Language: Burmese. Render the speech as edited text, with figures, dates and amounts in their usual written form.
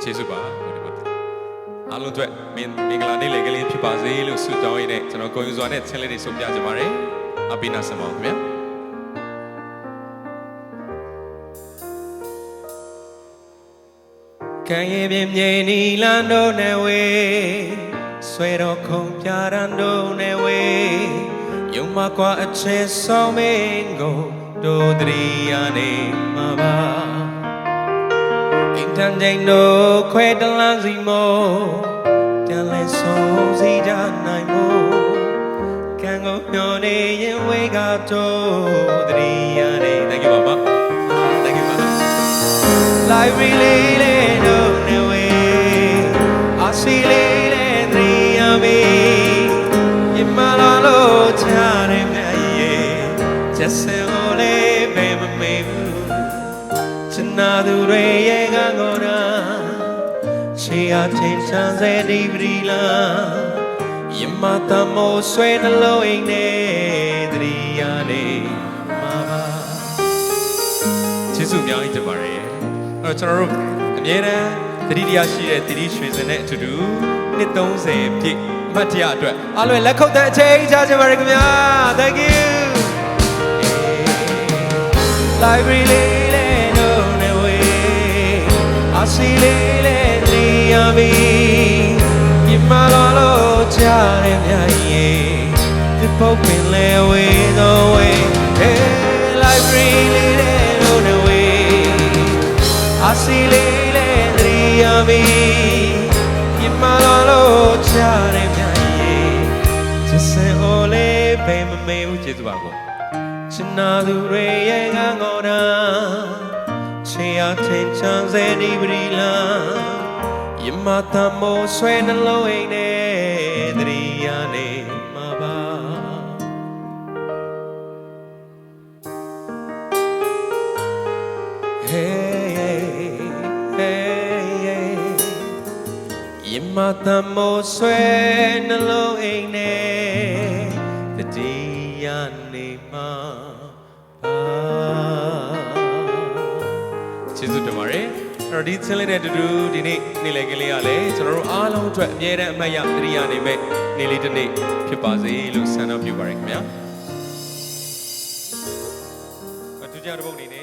ကျေးဇူးပါအားလုံးအတွက်မင်္ဂလာနေ့လည်းကလေးဖြစ်ပါစေလို့ဆုတောင်းရင်းနဲ့ကျွန်တော်ကိုယူစွာနဲ့ချင်းလေးတွေဆုံးပြကြပါရစေအပိနာဆမောခင်ဗျာကံရဲ့ပြင်းမြင်နီလန်တို့နဲ့ဝေးဆွဲတော်ခုံပြရန်တို့နဲ့ဝေးယုံမကွာအချေဆောင်မင်းကိုတို့တရီယာနေမှာပါအင်တန်တိုင်းတို့ခွဲတလန်းစီမို့ပြန်လဲဆုံးစီကြနိုင်မို့ကံကိုမျောနေရင်ဝေးကတို့တရီယာနေ Thank you ပါ Thank you ပါ Live relay တို့နဲ့ဝေးအစီလေးတဲ့တရီယာမီမြမလာလို့ချရတယ်မြတ်ရဲ့ချက်စဲလေးပဲမမေဘူးချနာသူတွေရဲ့ကံကိုနာချေအချင်းချမ်းစေဒီပရီလာယမတမောဆွေနှလုံးအိမ်နဲ့တရီယာနေမှာပါကျေးဇူးများကြီးတင်ပါတယ်အဲ့တော့ကျွန်တော်တို့အမြဲတမ်းတတိတရားရှိတဲ့တတိရွှေစင်နဲ့အတူတူနှစ်30ပြည့်အမှတ်တရအတွက်အားလုံးလက်ခုပ်တဲ့အချိန်ချကြပါရခင်ဗျာ Thank you Library လေးတို့နဲ့ဝေးအစီလေးလေးနေရပြီမြမလာလို့ချတဲ့မြတ်ရဲ့ဒီပုတ်ပင်လဲဝေးတော့ဝေး Library လေးတို့နဲ့ဝေးအစီလေးလေးနေရပြီမြမလာလို့ချတဲ့မြတ်ရဲ့ချက်စံအိုလေးပဲမမေဘူးကျေးဇူးပါကိုချနာသူတွေရဲ့ငါငေါတာချေအထင်ချမ်းစေဒီပရီလာယမတမောဆွဲနှလုံးအိမ်နဲ့တရီယာနေမှာပါဟေးယမတမောဆွဲနှလုံးအိမ်နဲ့တရီယာနေမှာကျေးဇူးတင်ပါတယ်အဲ့တော့ဒီချင်းလေးနဲ့တူတူဒီနေ့နေ့လည်ကလေးရလဲကျွန်တော်တို့အားလုံးအတွက်အမြဲတမ်းအမှတ်ရတရိယာနေမဲ့နေ့လေးတစ်နေ့ဖြစ်ပါစေလို့ဆန္ဒပြုပါရခင်ဗျာအထူးကြတဲ့ဘုံနေနဲ့